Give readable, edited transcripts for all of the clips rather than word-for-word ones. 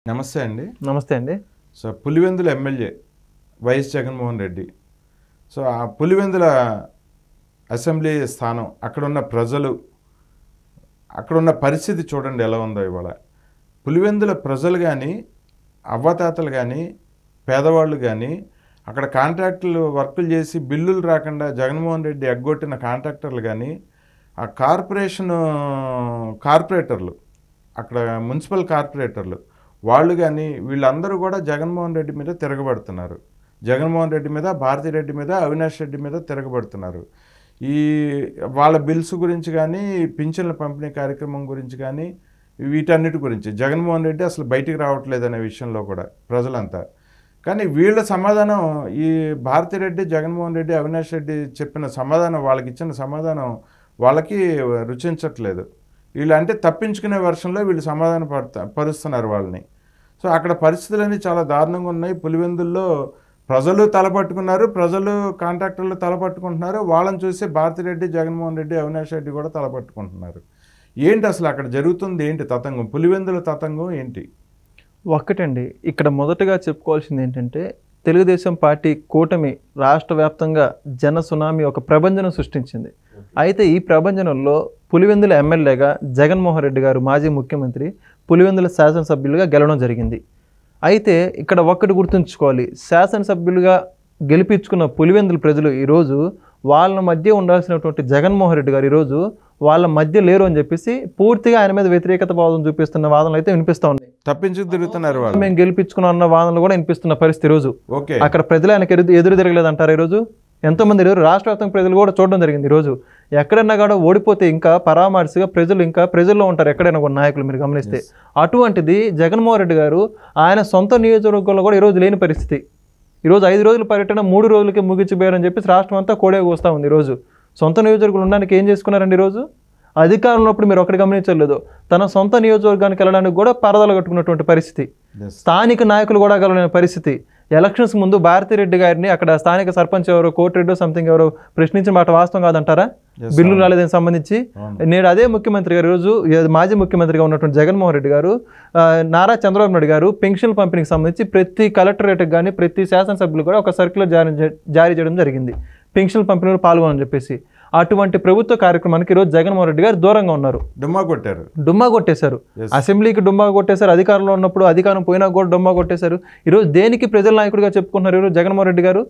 నమస్తే అండి. నమస్తే అండి. So, Pulivendula MLA YS Jaganmohan Reddy. So, ఆ పులివెందుల అసెంబ్లీ స్థానం, అక్కడున్న ప్రజలు, అక్కడున్న పరిస్థితి చూడండి ఎలా ఉందో ఇవాళ. పులివెందుల ప్రజలు కానీ, అవ్వాతాతలు కానీ, పేదవాళ్ళు కానీ, అక్కడ కాంట్రాక్టులు వర్కులు చేసి బిల్లులు రాకుండా జగన్మోహన్ రెడ్డి ఎగ్గొట్టిన కాంట్రాక్టర్లు కానీ, ఆ కార్పొరేటర్లు, అక్కడ మున్సిపల్ కార్పొరేటర్లు వాళ్ళు కానీ వీళ్ళందరూ కూడా జగన్మోహన్ రెడ్డి మీద తిరగబడుతున్నారు. జగన్మోహన్ రెడ్డి మీద, భారతిరెడ్డి మీద, అవినాష్ రెడ్డి మీద తిరగబడుతున్నారు. ఈ వాళ్ళ బిల్స్ గురించి కానీ, పింఛన్ల పంపిణీ కార్యక్రమం గురించి కానీ, వీటన్నిటి గురించి జగన్మోహన్ రెడ్డి అసలు బయటికి రావట్లేదనే విషయంలో కూడా ప్రజలంతా. కానీ వీళ్ళ సమాధానం, ఈ భారతిరెడ్డి, జగన్మోహన్ రెడ్డి, అవినాష్ రెడ్డి చెప్పిన సమాధానం, వాళ్ళకి ఇచ్చిన సమాధానం వాళ్ళకి రుచించట్లేదు. వీళ్ళు అంటే తప్పించుకునే వర్షంలో వీళ్ళు సమాధానం పరుస్తున్నారు వాళ్ళని. సో అక్కడ పరిస్థితులన్నీ చాలా దారుణంగా ఉన్నాయి. పులివెందుల్లో ప్రజలు తలపట్టుకున్నారు, ప్రజలు కాంట్రాక్టర్లు తలపట్టుకుంటున్నారు. వాళ్ళని చూసి భారతిరెడ్డి, జగన్మోహన్ రెడ్డి, అవినాష్ రెడ్డి కూడా తలపట్టుకుంటున్నారు. ఏంటి అసలు అక్కడ జరుగుతుంది? ఏంటి తతంగం? పులివెందుల తతంగం ఏంటి? ఒక్కటండి, ఇక్కడ మొదటగా చెప్పుకోవాల్సింది ఏంటంటే, తెలుగుదేశం పార్టీ కూటమి రాష్ట్ర వ్యాప్తంగా జన సునామీ ఒక ప్రభంజనం సృష్టించింది. అయితే ఈ ప్రభంజనంలో పులివెందుల ఎమ్మెల్యేగా జగన్మోహన్ రెడ్డి గారు, మాజీ ముఖ్యమంత్రి, పులివెందుల శాసనసభ్యులుగా గెలవడం జరిగింది. అయితే ఇక్కడ ఒక్కటి గుర్తుంచుకోవాలి, శాసనసభ్యులుగా గెలిపించుకున్న పులివెందుల ప్రజలు ఈరోజు వాళ్ళ మధ్య ఉండాల్సినటువంటి జగన్మోహన్ రెడ్డి గారు ఈరోజు వాళ్ళ మధ్య లేరు అని చెప్పేసి పూర్తిగా ఆయన మీద వ్యతిరేకత వాదన చూపిస్తున్న వాదనలు అయితే వినిపిస్తూ ఉన్నాయి. తప్పించుకు తిరుగుతున్నారు వాళ్ళు. మేము గెలిపించుకున్న అన్న వాదనలు కూడా వినిపిస్తున్న పరిస్థితి ఈరోజు. అక్కడ ప్రజలు ఆయనకు ఎదురు తిరగలేదంటారు. ఈరోజు ఎంతోమంది రాష్ట్ర వ్యాప్తంగా ప్రజలు కూడా చూడడం జరిగింది. ఈరోజు ఎక్కడన్నా కూడా ఓడిపోతే ఇంకా పరామర్శగా ప్రజలు ఇంకా ప్రజల్లో ఉంటారు ఎక్కడైనా కూడా నాయకులు, మీరు గమనిస్తే. అటువంటిది జగన్మోహన్ రెడ్డి గారు ఆయన సొంత నియోజకవర్గంలో కూడా ఈరోజు లేని పరిస్థితి. ఈరోజు 5 రోజుల పర్యటన 3 రోజులకి ముగించిపోయారని చెప్పేసి రాష్ట్రం అంతా కోడే కూస్తూ ఉంది. ఈరోజు సొంత నియోజకవర్గంలో ఉండడానికి ఏం చేసుకున్నారండి? ఈరోజు అధికారంలో ఉన్నప్పుడు మీరు ఒకటి గమనించలేదు, తన సొంత నియోజకవర్గానికి వెళ్ళడానికి కూడా పరదాలు కట్టుకున్నటువంటి పరిస్థితి, స్థానిక నాయకులు కూడా గెలవలేని పరిస్థితి. ఎలక్షన్స్ ముందు భారతిరెడ్డి గారిని అక్కడ స్థానిక సర్పంచ్ ఎవరో, కోటిరెడ్డో సంథింగ్ ఎవరో ప్రశ్నించిన మాట వాస్తవం కాదంటారా? బిల్లు రాలేదని సంబంధించి నేడు అదే ముఖ్యమంత్రి గారు, ఈరోజు మాజీ ముఖ్యమంత్రిగా ఉన్నటువంటి జగన్మోహన్ రెడ్డి గారు, నారా చంద్రబాబు నాయుడు గారు పెన్షన్ పంపిణీకి సంబంధించి ప్రతి కలెక్టరేట్కి కానీ ప్రతి శాసనసభ్యులు కూడా ఒక సర్క్యులర్ జారీ చేయడం జరిగింది, పెన్షన్ పంపిణీలో పాల్గొనని చెప్పేసి. అటువంటి ప్రభుత్వ కార్యక్రమానికి ఈరోజు జగన్మోహన్ రెడ్డి గారు దూరంగా ఉన్నారు. డుమ్మా కొట్టేశారు. అసెంబ్లీకి డుమ్మా కొట్టేశారు. అధికారంలో ఉన్నప్పుడు, అధికారం పోయినా కూడా డుమ్మా కొట్టేశారు. ఈరోజు దేనికి ప్రజల నాయకుడిగా చెప్పుకుంటున్నారు ఈరోజు జగన్మోహన్ రెడ్డి గారు?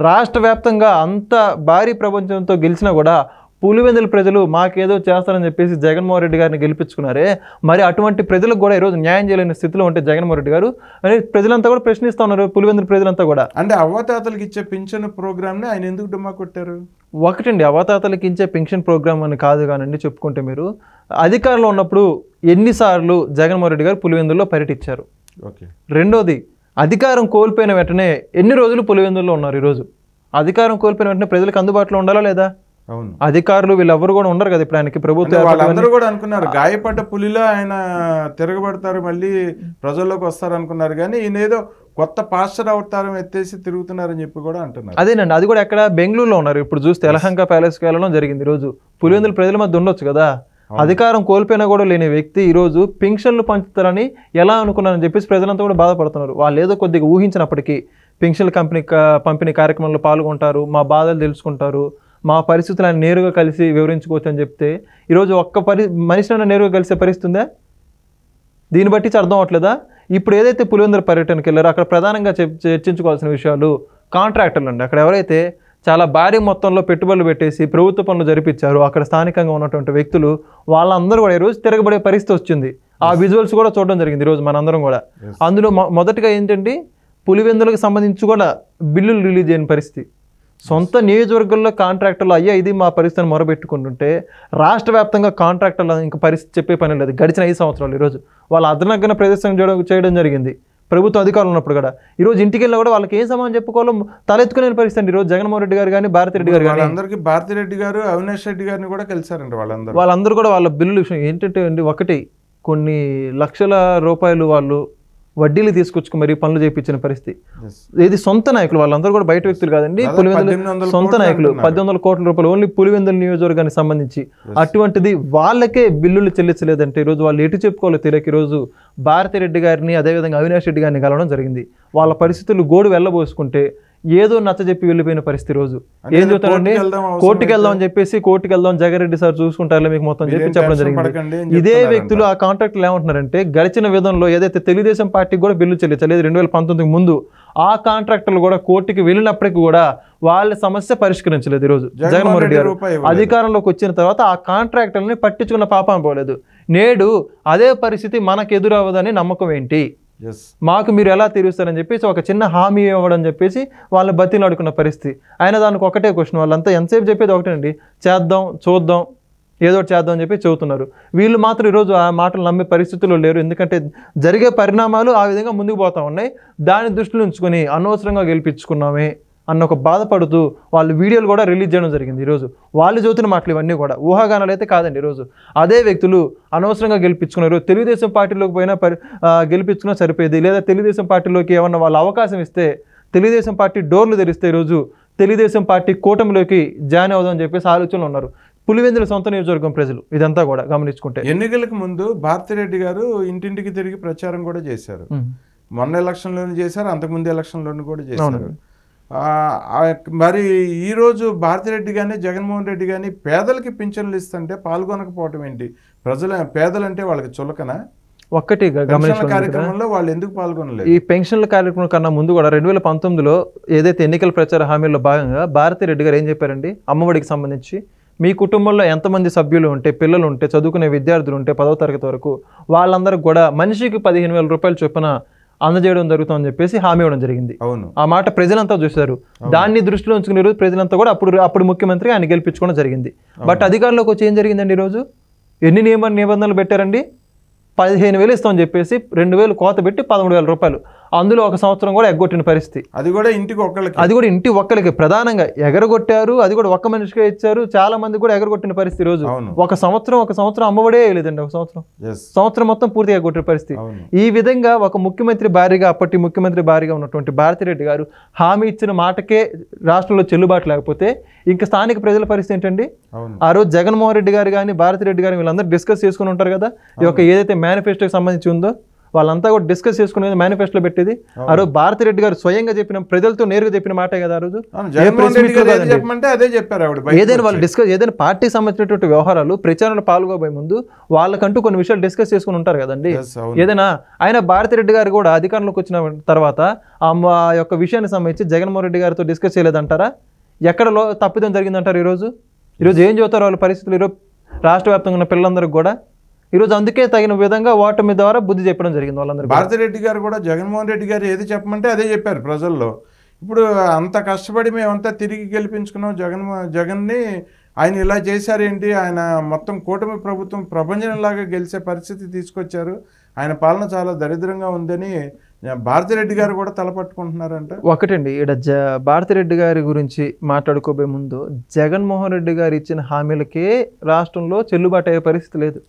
రాష్ట్ర వ్యాప్తంగా అంత భారీ ప్రపంచంతో గెలిచినా కూడా పులివెందుల ప్రజలు మాకేదో చేస్తారని చెప్పేసి జగన్మోహన్ రెడ్డి గారిని గెలిపించుకున్నారే. మరి అటువంటి ప్రజలకు కూడా ఈరోజు న్యాయం చేయలేని స్థితిలో ఉంటే జగన్మోహన్ రెడ్డి గారు అని ప్రజలంతా కూడా ప్రశ్నిస్తూ ఉన్నారు. పులివెందుల ప్రజలంతా కూడా అంటే అవ్వాతాతలకు ఇచ్చే పింఛన్ ప్రోగ్రామ్ని ఆయన ఎందుకు డుమ్మా కొట్టారు? ఒకటండి, అవ్వాతాతలకు ఇచ్చే పెన్షన్ ప్రోగ్రామ్ అని కాదు కానండి చెప్పుకుంటే, మీరు అధికారంలో ఉన్నప్పుడు ఎన్నిసార్లు జగన్మోహన్ రెడ్డి గారు పులివెందుల్లో పర్యటించారు? రెండోది, అధికారం కోల్పోయిన వెంటనే ఎన్ని రోజులు పులివెందుల్లో ఉన్నారు? ఈరోజు అధికారం కోల్పోయిన వెంటనే ప్రజలకు అందుబాటులో ఉండాలా లేదా? అధికారులు వీళ్ళెవరు కూడా ఉండరు కదా ఇప్పుడు ఆయనకి. ప్రభుత్వం వాళ్ళందరూ కూడా అనుకున్నారు గాయపడ్డ పులిలో ఆయన తిరగబడతారు, మళ్ళీ ప్రజల్లోకి వస్తారు అనుకున్నారు. కానీ ఈయన ఏదో కొత్త పాస్టర్ అవతారం ఎత్తేసి తిరుగుతున్నారని చెప్పి కూడా అంటున్నారు. అదేనండి, అది కూడా ఎక్కడ బెంగళూరులో ఉన్నారు. ఇప్పుడు చూస్తే యలహంక ప్యాలెస్కి వెళ్ళడం జరిగింది. ఈరోజు పులివెందుల ప్రజల మధ్య ఉండొచ్చు కదా. అధికారం కోల్పోయినా కూడా లేని వ్యక్తి ఈరోజు పెన్షన్లు పంచుతారని ఎలా అనుకున్నారని చెప్పేసి ప్రజలంతా కూడా బాధపడుతున్నారు. వాళ్ళు ఏదో కొద్దిగా ఊహించినప్పటికీ పెన్షన్ల పంపిణీ కార్యక్రమంలో పాల్గొంటారు, మా బాధలు తెలుసుకుంటారు, మా పరిస్థితులు ఆయన నేరుగా కలిసి వివరించుకోవచ్చు అని చెప్తే ఈరోజు ఒక్క మనిషిని నేరుగా కలిసే పరిస్థితి ఉందా? దీన్ని బట్టి అర్థం అవట్లేదా? ఇప్పుడు ఏదైతే పులివెందుల పర్యటనకి వెళ్ళారో అక్కడ ప్రధానంగా చర్చించుకోవాల్సిన విషయాలు కాంట్రాక్టర్లు అండి. అక్కడ ఎవరైతే చాలా భారీ మొత్తంలో పెట్టుబడులు పెట్టేసి ప్రభుత్వ పనులు జరిపించారు, అక్కడ స్థానికంగా ఉన్నటువంటి వ్యక్తులు వాళ్ళందరూ కూడా ఈరోజు తిరగబడే పరిస్థితి వచ్చింది. ఆ విజువల్స్ కూడా చూడడం జరిగింది ఈరోజు మనందరం కూడా. అందులో మొదటిగా ఏంటంటే పులివెందులకు సంబంధించి కూడా బిల్లులు రిలీజ్ అయిన పరిస్థితి. సొంత నియోజకవర్గంలో కాంట్రాక్టర్లు అయ్యా ఇది మా పరిస్థితిని మొరబెట్టుకుంటుంటే రాష్ట్ర వ్యాప్తంగా కాంట్రాక్టర్లు ఇంకా పరిస్థితి చెప్పే పని లేదు. గడిచిన 5 సంవత్సరాలు ఈరోజు వాళ్ళ అదనగ్గన ప్రదర్శన చేయడం జరిగింది ప్రభుత్వ అధికారులు ఉన్నప్పుడు కూడా. ఈరోజు ఇంటికి వెళ్ళినా కూడా వాళ్ళకి ఏం సమాధానం చెప్పుకోవాలో తలెత్తుకునే పరిస్థితి అండి. ఈరోజు జగన్మోహన్ రెడ్డి గారు కానీ భారతిరెడ్డి గారు కానీ అందరికీ భారతిరెడ్డి గారు, అవినాష్ రెడ్డి గారిని కూడా కలిసారండి. వాళ్ళందరూ కూడా వాళ్ళ బిల్లుల విషయం ఏంటంటే అండి, ఒకటి కొన్ని లక్షల రూపాయలు వడ్డీలు తీసుకొచ్చుకు మరి పనులు చేయించిన పరిస్థితి. ఇది సొంత నాయకులు, వాళ్ళందరూ కూడా బయట వ్యక్తులు కాదండి, పులివెందుల సొంత నాయకులు. 1800 కోట్ల రూపాయలు ఓన్లీ పులివెందుల నియోజకవర్గానికి సంబంధించి. అటువంటిది వాళ్ళకే బిల్లులు చెల్లించలేదంటే ఈరోజు వాళ్ళు ఎటు చెప్పుకోవాలో తెలియక ఈరోజు భారతిరెడ్డి గారిని అదేవిధంగా అవినాష్ రెడ్డి గారిని కలవడం జరిగింది. వాళ్ళ పరిస్థితులు గోడు వెళ్ళబోసుకుంటే ఏదో నచ్చ చెప్పి వెళ్ళిపోయిన పరిస్థితి. రోజు ఏం చెప్తారండి, కోర్టుకి వెళ్దాం అని చెప్పేసి, కోర్టుకి వెళ్దాం జగన్ సార్ చూసుకుంటారులే మీకు మొత్తం చెప్పి చెప్పడం జరిగింది. ఇదే వ్యక్తులు ఆ కాంట్రాక్టులు ఏమంటున్నారంటే గడిచిన విధంలో ఏదైతే తెలుగుదేశం పార్టీకి కూడా బిల్లు చెల్లించలేదు 2019 ముందు, ఆ కాంట్రాక్టర్లు కూడా కోర్టుకి వెళ్ళినప్పటికీ కూడా వాళ్ళ సమస్య పరిష్కరించలేదు. ఈరోజు జగన్మోహన్ రెడ్డి గారు అధికారంలోకి వచ్చిన తర్వాత ఆ కాంట్రాక్టర్లని పట్టించుకున్న పాపం పోలేదు. నేడు అదే పరిస్థితి మనకు ఎదురవ్వదని నమ్మకం ఏంటి, మాకు మీరు ఎలా తీరుస్తారని చెప్పేసి ఒక చిన్న హామీ ఇవ్వడం చెప్పేసి వాళ్ళు బతిలాడుకున్న పరిస్థితి. అయినా దానికి ఒకటే క్వశ్చన్, వాళ్ళంతా ఎంతసేపు చెప్పేది ఒకటేనండి, చేద్దాం చూద్దాం ఏదో చేద్దాం అని చెప్పి చెబుతున్నారు. వీళ్ళు మాత్రం ఈరోజు ఆ మాటలు నమ్మే పరిస్థితుల్లో లేరు. ఎందుకంటే జరిగే పరిణామాలు ఆ విధంగా ముందుకు పోతూ ఉన్నాయి. దాన్ని దృష్టిలో ఉంచుకొని అనవసరంగా గెలిపించుకున్నామే అన్న ఒక బాధపడుతూ వాళ్ళు వీడియోలు కూడా రిలీజ్ చేయడం జరిగింది. ఈరోజు వాళ్ళు చదువుతున్న మాటలు ఇవన్నీ కూడా ఊహాగానాలు అయితే కాదండి. ఈరోజు అదే వ్యక్తులు అనవసరంగా గెలిపించుకున్నారు. తెలుగుదేశం పార్టీలోకి పోయినా గెలిపించుకున్నా సరిపోయేది, లేదా తెలుగుదేశం పార్టీలోకి ఏమన్నా వాళ్ళు అవకాశం ఇస్తే తెలుగుదేశం పార్టీ డోర్లు తెరిస్తే ఈరోజు తెలుగుదేశం పార్టీ కూటమిలోకి జాయిన్ అవుదామని చెప్పేసి ఆలోచనలు ఉన్నారు పులివెందుల సొంత నియోజకవర్గం ప్రజలు. ఇదంతా కూడా గమనించుకుంటే ఎన్నికలకు ముందు భారతిరెడ్డి గారు ఇంటింటికి తిరిగి ప్రచారం కూడా చేశారు. మొన్న ఎలక్షన్లోనూ చేశారు, అంతకుముందు ఎలక్షన్లోనూ కూడా చేశారు. మరి ఈరోజు భారతిరెడ్డి కానీ జగన్మోహన్ రెడ్డి కానీ పేదలకి పింఛన్లు ఇస్తుంటే పాల్గొనకపోవటం ఏంటి? పేదలంటే వాళ్ళకి చులకనా? ఒక్కటి కార్యక్రమంలో వాళ్ళు ఎందుకు పాల్గొనలేదు? ఈ పెన్షన్ల కార్యక్రమం కన్నా ముందు కూడా 2019లో ఏదైతే ఎన్నికల ప్రచార హామీల్లో భాగంగా భారతిరెడ్డి గారు ఏం చెప్పారండి, అమ్మఒడికి సంబంధించి మీ కుటుంబంలో ఎంతమంది సభ్యులు ఉంటే, పిల్లలు ఉంటే, చదువుకునే విద్యార్థులు ఉంటే 10వ తరగతి వరకు వాళ్ళందరికీ కూడా మనిషికి 15,000 రూపాయలు చొప్పున అందజేయడం జరుగుతుందని చెప్పేసి హామీ ఇవ్వడం జరిగింది. ఆ మాట ప్రజలంతా చూశారు. దాన్ని దృష్టిలో ఉంచుకునే ప్రజలంతా కూడా అప్పుడు ముఖ్యమంత్రి ఆయన గెలిపించుకోవడం జరిగింది. బట్ అధికారంలోకి వచ్చి ఏం జరిగిందండి, ఈరోజు ఎన్ని నిబంధనలు పెట్టారండి? 15,000 ఇస్తామని చెప్పేసి 2,000 కోత పెట్టి 13,000 రూపాయలు, అందులో ఒక సంవత్సరం కూడా ఎగ్గొట్టిన పరిస్థితి. అది కూడా ఇంటి ఒక్కరికి ప్రధానంగా ఎగరగొట్టారు. అది కూడా ఒక్క మనిషిగా ఇచ్చారు. చాలా మంది కూడా ఎగరగొట్టిన పరిస్థితి. రోజు ఒక సంవత్సరం అమ్మఒడే లేదండి. ఒక సంవత్సరం మొత్తం పూర్తిగా ఎగొట్టిన పరిస్థితి. ఈ విధంగా ఒక ముఖ్యమంత్రి భారీగా, అప్పటి ముఖ్యమంత్రి భారీగా ఉన్నటువంటి భారతిరెడ్డి గారు హామీ ఇచ్చిన మాటకే రాష్ట్రంలో చెల్లుబాటు లేకపోతే ఇంకా స్థానిక ప్రజల పరిస్థితి ఏంటండి? ఆ రోజు జగన్మోహన్ రెడ్డి గారు కానీ భారతిరెడ్డి గారు వీళ్ళందరూ డిస్కస్ చేసుకుని ఉంటారు కదా, ఈ యొక్క ఏదైతే మేనిఫెస్టోకి సంబంధించి ఉందో వాళ్ళంతా కూడా డిస్కస్ చేసుకునేది మేనిఫెస్టోలో పెట్టేది. ఆ రోజు భారతిరెడ్డి గారు స్వయంగా చెప్పిన, ప్రజలతో నేరుగా చెప్పిన మాటే కదా. ఆ రోజు ఏదైనా వాళ్ళు ఏదైనా పార్టీకి సంబంధించినటువంటి వ్యవహారాలు ప్రచారంలో పాల్గొబోయే ముందు వాళ్ళకంటూ కొన్ని విషయాలు డిస్కస్ చేసుకుని ఉంటారు కదండి. ఏదైనా ఆయన భారతిరెడ్డి గారు కూడా అధికారంలోకి వచ్చిన తర్వాత ఆ యొక్క విషయానికి సంబంధించి జగన్మోహన్ రెడ్డి గారితో డిస్కస్ చేయలేదంటారా? ఎక్కడ తప్పిదం జరిగిందంటారు? ఈరోజు ఏం చెబుతారు వాళ్ళ పరిస్థితులు? ఈరోజు రాష్ట్ర వ్యాప్తంగా ఉన్న పిల్లలందరికీ కూడా ఈరోజు అందుకే తగిన విధంగా ఓటమి ద్వారా బుద్ధి చెప్పడం జరిగింది వాళ్ళందరూ. భారతిరెడ్డి గారు కూడా జగన్మోహన్ రెడ్డి గారు ఏది చెప్పమంటే అదే చెప్పారు ప్రజల్లో. ఇప్పుడు అంత కష్టపడి మేమంతా తిరిగి గెలిపించుకున్నాం జగన్ని, ఆయన ఇలా చేశారేంటి, ఆయన మొత్తం కూటమి ప్రభుత్వం ప్రపంచంలాగా గెలిచే పరిస్థితి తీసుకొచ్చారు, ఆయన పాలన చాలా దరిద్రంగా ఉందని భారతిరెడ్డి గారు కూడా తలపట్టుకుంటున్నారంట. ఒకటండి, ఇక్కడ భారతిరెడ్డి గారి గురించి మాట్లాడుకోబోయే ముందు జగన్మోహన్ రెడ్డి గారు ఇచ్చిన హామీలకే రాష్ట్రంలో చెల్లుబాటు అయ్యే పరిస్థితి లేదు.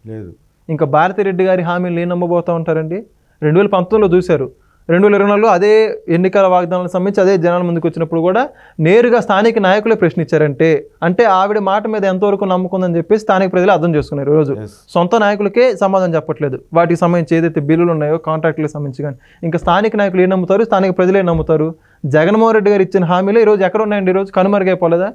ఇంకా భారతిరెడ్డి గారి హామీలు ఏం నమ్మబోతూ ఉంటారండి? 2019లో చూశారు, 2024లో అదే ఎన్నికల వాగ్దానాలకు సంబంధించి అదే జనాల ముందుకు వచ్చినప్పుడు కూడా నేరుగా స్థానిక నాయకులే ప్రశ్నించారంటే అంటే ఆవిడ మాట మీద ఎంతవరకు నమ్ముకుందని చెప్పేసి స్థానిక ప్రజలు అర్థం చేసుకున్నారు. ఈరోజు సొంత నాయకులకే సమాధానం చెప్పట్లేదు. వాటికి సంబంధించి ఏదైతే బిల్లులు ఉన్నాయో కాంట్రాక్టులకు సంబంధించి కానీ ఇంకా స్థానిక నాయకులు ఏం నమ్ముతారు, స్థానిక ప్రజలే నమ్ముతారు. జగన్మోహన్ రెడ్డి గారు ఇచ్చిన హామీలు ఈరోజు ఎక్కడ ఉన్నాయండి? ఈరోజు కనుమరుగైపోలేదా?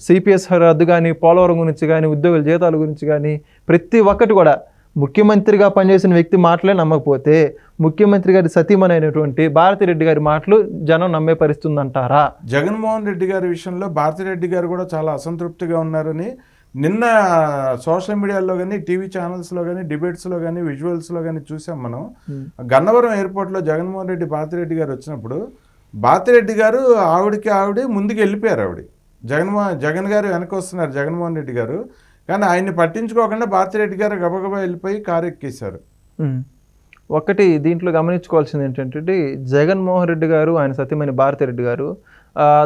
సిపిఎస్ రద్దు కానీ, పోలవరం గురించి కానీ, ఉద్యోగుల జీతాల గురించి కానీ ప్రతి ఒక్కటి కూడా ముఖ్యమంత్రిగా పనిచేసిన వ్యక్తి మాటలే నమ్మకపోతే ముఖ్యమంత్రి గారి సతీమణైనటువంటి భారతిరెడ్డి గారి మాటలు జనం నమ్మే పరిస్థితి ఉందంటారా? జగన్మోహన్ రెడ్డి గారి విషయంలో భారతిరెడ్డి గారు కూడా చాలా అసంతృప్తిగా ఉన్నారని నిన్న సోషల్ మీడియాలో కానీ, టీవీ ఛానల్స్లో కానీ, డిబేట్స్లో కానీ, విజువల్స్లో కానీ చూసాం మనం. గన్నవరం ఎయిర్పోర్ట్లో జగన్మోహన్ రెడ్డి భారతిరెడ్డి గారు వచ్చినప్పుడు భారతిరెడ్డి గారు ఆవిడ ముందుకు వెళ్ళిపోయారు. జగన్ గారు వెనక వస్తున్నారు జగన్మోహన్ రెడ్డి గారు, కానీ ఆయన్ని పట్టించుకోకుండా భారతిరెడ్డి గారు గబగబా వెళ్ళిపోయి కారు ఎక్కేశారు. ఒకటి దీంట్లో గమనించుకోవాల్సింది ఏంటంటే జగన్మోహన్ రెడ్డి గారు ఆయన సతీమణి భారతిరెడ్డి గారు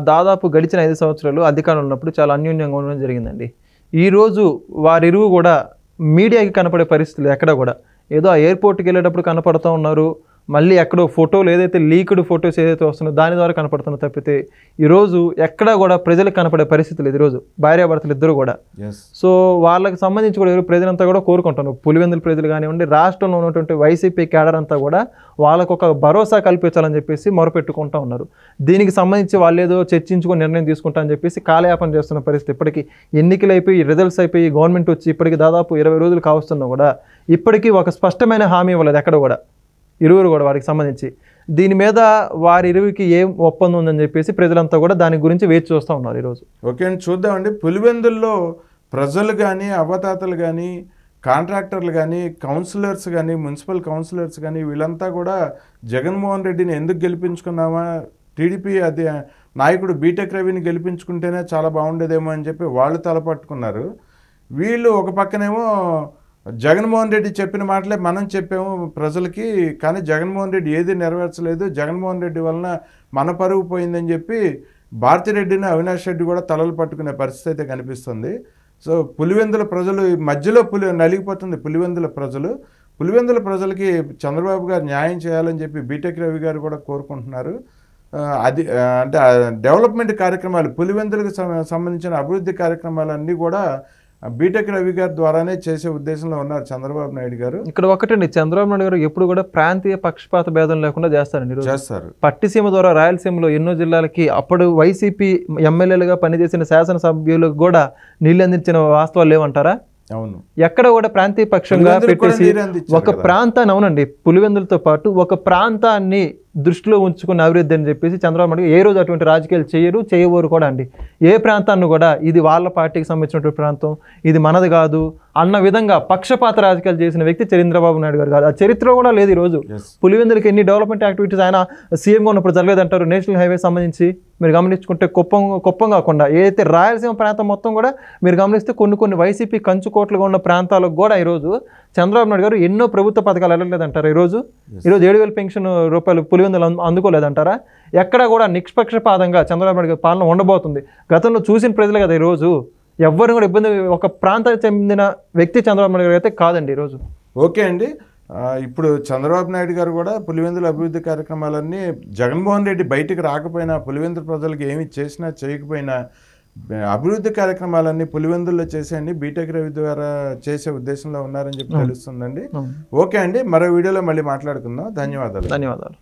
దాదాపు గడిచిన 5 సంవత్సరాలు అధికారంలో ఉన్నప్పుడు చాలా అన్యోన్యంగా ఉండడం జరిగిందండి. ఈరోజు వారిరువు కూడా మీడియాకి కనపడే పరిస్థితులు ఎక్కడ కూడా ఏదో ఆ ఎయిర్పోర్ట్కి వెళ్ళేటప్పుడు కనపడుతూ ఉన్నారు, మళ్ళీ ఎక్కడో ఫోటోలు ఏదైతే లీక్డ్ ఫొటోస్ ఏదైతే వస్తున్నాయో దాని ద్వారా కనపడుతున్నా తప్పితే ఈరోజు ఎక్కడా కూడా ప్రజలకు కనపడే పరిస్థితి లేదు ఈరోజు భార్యాభర్తలు ఇద్దరు కూడా. సో వాళ్ళకి సంబంధించి కూడా ప్రజలంతా కూడా కోరుకుంటాను, పులివెందుల ప్రజలు కానివ్వండి, రాష్ట్రంలో ఉన్నటువంటి వైసీపీ క్యాడర్ అంతా కూడా వాళ్ళకు ఒక భరోసా కల్పించాలని చెప్పేసి మొరపెట్టుకుంటూ ఉన్నారు. దీనికి సంబంధించి వాళ్ళు ఏదో చర్చించుకొని నిర్ణయం తీసుకుంటారని చెప్పేసి కాలయాపన చేస్తున్న పరిస్థితి. ఇప్పటికీ ఎన్నికలు అయిపోయి రిజల్ట్స్ అయిపోయి గవర్నమెంట్ వచ్చి ఇప్పటికి దాదాపు 20 రోజులు కావస్తున్నా కూడా ఇప్పటికీ ఒక స్పష్టమైన హామీ ఇవ్వలేదు ఎక్కడ కూడా, ఇరువురు కూడా వారికి సంబంధించి. దీని మీద వారి ఇరువురికి ఏం ఒప్పందం ఉందని చెప్పేసి ప్రజలంతా కూడా దాని గురించి వేచి చూస్తూ ఉన్నారు ఈరోజు. ఓకే అండి, చూద్దామండి. పులివెందుల్లో ప్రజలు కానీ, అవ్వతాతలు కానీ, కాంట్రాక్టర్లు కానీ, కౌన్సిలర్స్ కానీ, మున్సిపల్ కౌన్సిలర్స్ కానీ వీళ్ళంతా కూడా జగన్మోహన్ రెడ్డిని ఎందుకు గెలిపించుకున్నామా, టీడీపీ అది నాయకుడు బీటెక్ రవిని గెలిపించుకుంటేనే చాలా బాగుండేదేమో అని చెప్పి వాళ్ళు తలపట్టుకున్నారు. వీళ్ళు ఒక పక్కనేమో జగన్మోహన్ రెడ్డి చెప్పిన మాటలే మనం చెప్పాము ప్రజలకి, కానీ జగన్మోహన్ రెడ్డి ఏది నెరవేర్చలేదు, జగన్మోహన్ రెడ్డి వలన మన పరువు పోయిందని చెప్పి భారతిరెడ్డిని, అవినాష్ రెడ్డి కూడా తలలు పట్టుకునే పరిస్థితి అయితే కనిపిస్తుంది. సో పులివెందుల ప్రజలు మధ్యలో నలిగిపోతుంది. పులివెందుల ప్రజలకి చంద్రబాబు గారు న్యాయం చేయాలని చెప్పి బీటెక్ రవి గారు కూడా కోరుకుంటున్నారు. అది అంటే డెవలప్మెంట్ కార్యక్రమాలు, పులివెందులకు సంబంధించిన అభివృద్ధి కార్యక్రమాలన్నీ కూడా బీటెక్ రవి గారి ద్వారానే చేసే ఉద్దేశంలో ఉన్నారు చంద్రబాబు నాయుడు గారు. ఇక్కడ ఒకటండి, చంద్రబాబు నాయుడు గారు ఎప్పుడు కూడా ప్రాంతీయ పక్షపాత భేదం లేకుండా చేస్తారు. పట్టిసీమ ద్వారా రాయలసీమలో ఎన్నో జిల్లాలకి అప్పుడు వైసీపీ ఎమ్మెల్యేలుగా పనిచేసిన శాసనసభ్యులకు కూడా నీళ్ళు అందించిన వాస్తవాలు లేవంటారా? అవును, ఎక్కడ కూడా ప్రాంతీయ పక్షంగా పెట్టేసి ఒక ప్రాంతాన్ని, అవునండి, పులివెందులతో పాటు ఒక ప్రాంతాన్ని దృష్టిలో ఉంచుకున్న అభివృద్ధి అని చెప్పేసి చంద్రబాబు నాయుడు ఏ రోజు అటువంటి రాజకీయాలు చేయబోరు కూడా అండి. ఏ ప్రాంతాన్ని కూడా ఇది వాళ్ళ పార్టీకి సంబంధించినటువంటి ప్రాంతం, ఇది మనది కాదు అన్న విధంగా పక్షపాత రాజకీయాలు చేసిన వ్యక్తి చంద్రబాబు నాయుడు గారు కాదు. ఆ చరిత్ర కూడా లేదు. ఈరోజు పులివెందులకి ఎన్ని డెవలప్మెంట్ యాక్టివిటీస్ ఆయన సీఎంగా ఉన్నప్పుడు జరగలేదంటారు. నేషనల్ హైవే సంబంధించి మీరు గమనించుకుంటే కుప్పం కాకుండా ఏదైతే రాయలసీమ ప్రాంతం మొత్తం కూడా మీరు గమనిస్తే కొన్ని వైసీపీ కంచుకోట్లుగా ఉన్న ప్రాంతాలకు కూడా ఈరోజు చంద్రబాబు నాయుడు గారు ఎన్నో ప్రభుత్వ పథకాలు వెళ్ళలేదంటారు. ఈరోజు 7,000 పెన్షన్ రూపాయలు పులివెందులు అందుకోలేదంటారా? ఎక్కడ కూడా నిష్పక్షపాతంగా చంద్రబాబు నాయుడు గారి పాలన ఉండబోతుంది. గతంలో చూసిన ప్రజలు కదా ఈరోజు ఎవ్వరు కూడా ఇబ్బంది, ఒక ప్రాంతానికి చెందిన వ్యక్తి చంద్రబాబు నాయుడు గారు అయితే కాదండి ఈరోజు. ఓకే అండి, ఇప్పుడు చంద్రబాబు నాయుడు గారు కూడా పులివెందుల అభివృద్ధి కార్యక్రమాలన్నీ జగన్మోహన్ రెడ్డి బయటికి రాకపోయినా, పులివెందుల ప్రజలకు ఏమి చేసినా చేయకపోయినా అభివృద్ధి కార్యక్రమాలన్నీ పులివెందుల్లో చేసేయండి బీటెక్ రవి ద్వారా చేసే ఉద్దేశంలో ఉన్నారని చెప్పి తెలుస్తుందండి. ఓకే అండి, మరో వీడియోలో మళ్ళీ మాట్లాడుకుందాం. ధన్యవాదాలు.